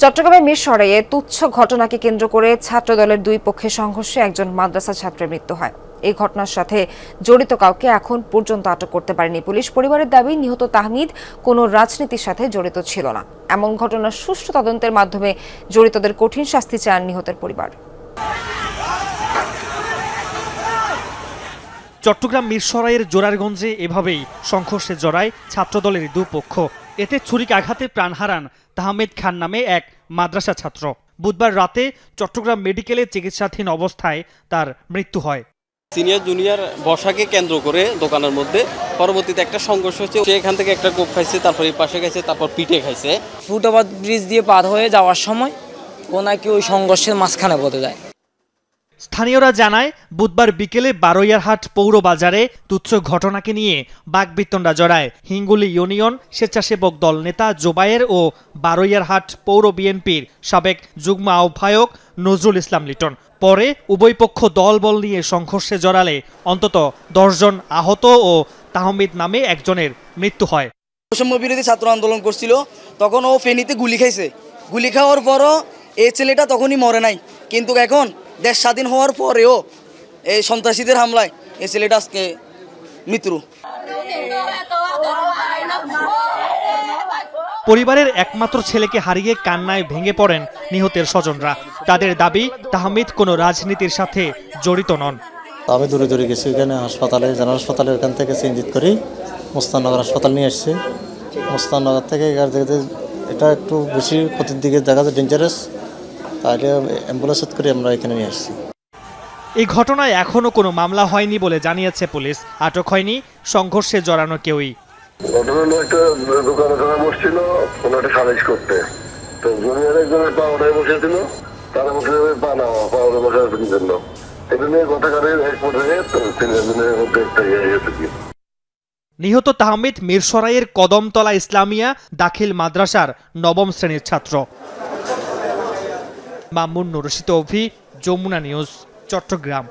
চট্টগ্রামের মিরসরাইয়ে তুচ্ছ ঘটনাকে কেন্দ্র করে ছাত্রদলের দুই পক্ষের সংঘর্ষে একজন মাদ্রাসা ছাত্রের মৃত্যু হয়। এই ঘটনার সাথে জড়িত কাউকে এখন পর্যন্ত আটক করতে পারেনি পুলিশ। পরিবারের দাবি, নিহত তাহমিদ কোনো রাজনীতির সাথে জড়িত ছিল না। এমন ঘটনার সুষ্ঠু তদন্তের মাধ্যমে জড়িতদের কঠিন শাস্তি চান নিহতের পরিবার। চট্টগ্রাম মিরসরাইয়ের জোরারগঞ্জে এভাবেই সংঘর্ষে জড়ায় ছাত্রদলের দুপক্ষ। এতে ছুরিকাঘাতে প্রাণ হারান তাহমিদ খান নামে এক মাদ্রাসা ছাত্র। বুধবার রাতে চট্টগ্রাম মেডিকেলে চিকিৎসাধীন অবস্থায় তার মৃত্যু হয়। সিনিয়র জুনিয়র বসাকে কেন্দ্র করে দোকানের মধ্যে পরবর্তীতে একটা সংঘর্ষ হচ্ছে। সে এখান থেকে একটা কোপ খাইছে, তারপর এই পাশে খাইছে, তারপর পিঠে খাইছে। ফুটওভার ব্রিজ দিয়ে পার হয়ে যাওয়ার সময় ও নাকি ওই সংঘর্ষের মাঝখানে পড়ে যায়। স্থানীয়রা জানায়, বুধবার বিকেলে বারৈয়ারহাট পৌর বাজারে তুচ্ছ ঘটনাকে নিয়ে বাকবিতণ্ডা জড়ায় হিঙ্গুলি ইউনিয়ন স্বেচ্ছাসেবক দল নেতা জোবায়ের ও বারৈয়ারহাট পৌর বিএনপির সাবেক যুগ্ম আহ্বায়ক নজরুল ইসলাম লিটন। পরে উভয় পক্ষ দলবল নিয়ে সংঘর্ষে জড়ালে অন্তত 10 জন আহত ও তাহমিদ নামে একজনের মৃত্যু হয়। বৈষম্য বিরোধী ছাত্র আন্দোলন করছিল, তখন ও ফেনীতে গুলি খাইছে। গুলি খাওয়ার পরও এই ছেলেটা তখনই মরে নাই, কিন্তু এখন দেশ স্বাধীন হওয়ার পরেও এই সন্ত্রাসীদের হামলায় এই ছেলেটা আজকে মৃত্যু। পরিবারের একমাত্র ছেলেকে হারিয়ে কান্নায় ভেঙে পড়েন নিহতের স্বজনরা। তাদের দাবি, তাহমিদ কোনো রাজনীতির সাথে জড়িত নন। আমি দূরে দূরে গেছি, এখানে হাসপাতালে, জেনারেল হাসপাতালে, ওখান থেকে চিন্তিত করি মোস্তাননগর হাসপাতাল নিয়ে আসছে। মোস্তাননগর থেকে এটা একটু বেশি ক্ষতির দিকে দেখা যায়, ডেঞ্জারাস, তাহলে অ্যাম্বুলেন্স করে আমরা এখানে নিয়ে আসছি। এই ঘটনায় এখনো কোনো মামলা হয়নি বলে জানিয়েছে পুলিশ। আটক হয়নি সংঘর্ষে জড়ানো কেউই। একটা দোকানে বসছিল কোনো একটা সালিশ করতে, তো জুনিয়র একজনের পাওয়ারে বসেছিল, তারা বসে পা নেওয়া পাওয়ারে বসার জন্য এটা নিয়ে কথাকারের এক পর্যায়ে তিনজনের মধ্যে একটা ইয়ে গেছে। নিহত তাহমিদ মিরসরাইয়ের কদমতলা ইসলামিয়া দাখিল মাদ্রাসার 9ম শ্রেণীর ছাত্র। মামুন নুরশিদ অভি, যমুনা নিউজ, চট্টগ্রাম।